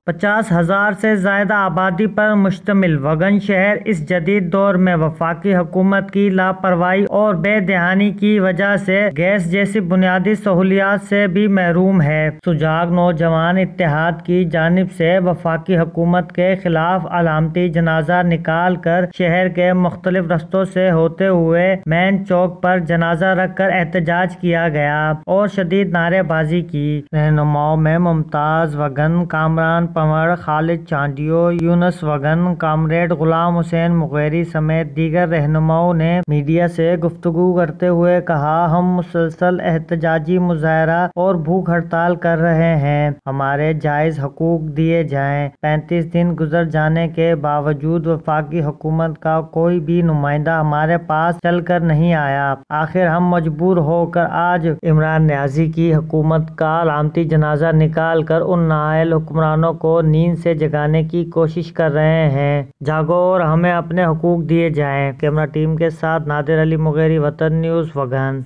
50,000 سے زائد آبادی پر مشتمل وگن شہر اس جدید دور میں وفاقی حکومت کی لاپرواہی اور بے دہانی کی وجہ سے گیس جیسی بنیادی سہولیات سے بھی محروم ہے۔ سجاگ نوجوان اتحاد کی جانب سے وفاقی حکومت کے خلاف علامتی جنازہ نکال کر شہر کے مختلف رستوں سے ہوتے ہوئے مین چوک پر جنازہ رکھ کر احتجاج کیا گیا اور شدید نعرے بازی کی۔ رہنماؤں میں ممتاز وگن، کامران پنور، خالد چانڈیو، یونس وگن، کامریڈ غلام حسین مغیری سمیت دیگر رہنماؤں نے میڈیا سے گفتگو کرتے ہوئے کہا، ہم مسلسل احتجاجی مظاہرہ اور بھوک ہڑتال کر رہے ہیں، ہمارے جائز حقوق دیے جائیں۔ 35 دن گزر جانے کے باوجود وفاقی حکومت کا کوئی بھی نمائندہ ہمارے پاس چل کر نہیں آیا۔ آخر ہم مجبور ہو کر آج عمران نیازی کی حکومت کا علامتی جنازہ نکال کر ان نااہل حکمرانوں کو نیند سے جگانے کی کوشش کر رہے ہیں۔ جاگو اور ہمیں اپنے حقوق دیے جائیں۔ کیمرہ ٹیم کے ساتھ نادر علی مغیری، وطن نیوز، وگن۔